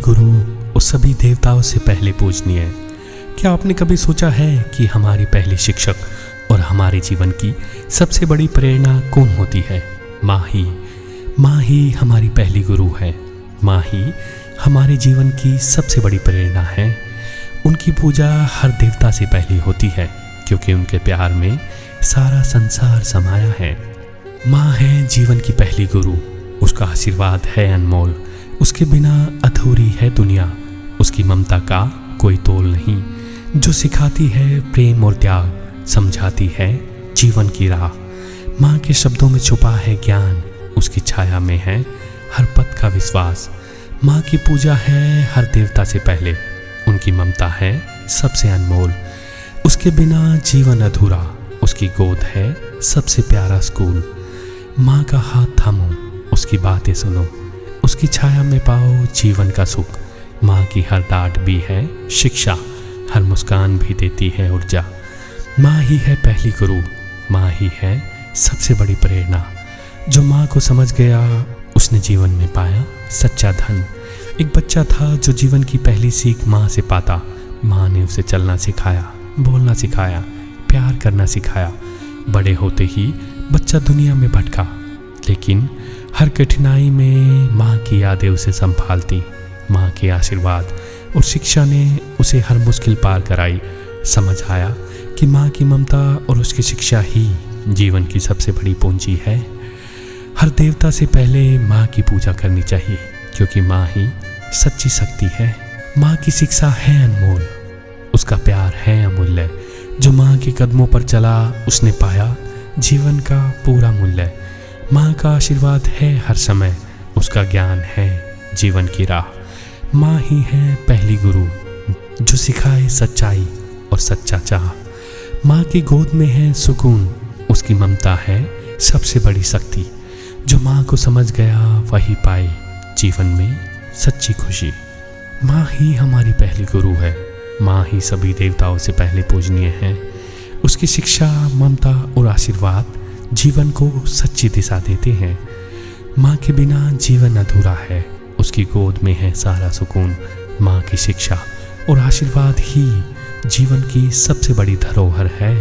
गुरु उस सभी देवताओं से पहले पूजनीय है। क्या आपने कभी सोचा है कि हमारी पहली शिक्षक और हमारे जीवन की सबसे बड़ी प्रेरणा कौन होती है? माँ ही हमारी पहली गुरु है। माँ ही हमारे जीवन की सबसे बड़ी प्रेरणा है। उनकी पूजा हर देवता से पहले होती है, क्योंकि उनके प्यार में सारा संसार समाया है। माँ है जीवन की पहली गुरु। उसका आशीर्वाद है अनमोल। उसके बिना अधूरी है दुनिया। उसकी ममता का कोई तोल नहीं। जो सिखाती है प्रेम और त्याग, समझाती है जीवन की राह। माँ के शब्दों में छुपा है ज्ञान। उसकी छाया में है हर पथ का विश्वास। माँ की पूजा है हर देवता से पहले। उनकी ममता है सबसे अनमोल। उसके बिना जीवन अधूरा। उसकी गोद है सबसे प्यारा स्कूल। माँ का हाथ थामो, उसकी बातें सुनो। उसकी छाया में पाओ जीवन का सुख। माँ की हर डांट भी है शिक्षा। हर मुस्कान भी देती है ऊर्जा। माँ ही है पहली गुरु। माँ ही है सबसे बड़ी प्रेरणा। जो माँ को समझ गया उसने जीवन में पाया सच्चा धन। एक बच्चा था जो जीवन की पहली सीख माँ से पाता। माँ ने उसे चलना सिखाया, बोलना सिखाया, प्यार करना सिखाया। बड़े होते ही बच्चा दुनिया में भटका, लेकिन हर कठिनाई में माँ की यादें उसे संभालती। माँ के आशीर्वाद और शिक्षा ने उसे हर मुश्किल पार कराई। समझ आया कि माँ की ममता और उसकी शिक्षा ही जीवन की सबसे बड़ी पूंजी है। हर देवता से पहले माँ की पूजा करनी चाहिए, क्योंकि माँ ही सच्ची शक्ति है। माँ की शिक्षा है अनमोल। उसका प्यार है अमूल्य। जो माँ के कदमों पर चला उसने पाया जीवन का पूरा मूल्य। माँ का आशीर्वाद है हर समय। उसका ज्ञान है जीवन की राह। माँ ही है पहली गुरु, जो सिखाए सच्चाई और सच्चा चाह। माँ की गोद में है सुकून। उसकी ममता है सबसे बड़ी शक्ति। जो माँ को समझ गया वही पाए जीवन में सच्ची खुशी। माँ ही हमारी पहली गुरु है। माँ ही सभी देवताओं से पहले पूजनीय है। उसकी शिक्षा, ममता और आशीर्वाद जीवन को सच्ची दिशा देते हैं। माँ के बिना जीवन अधूरा है। उसकी गोद में है सारा सुकून। माँ की शिक्षा और आशीर्वाद ही जीवन की सबसे बड़ी धरोहर है।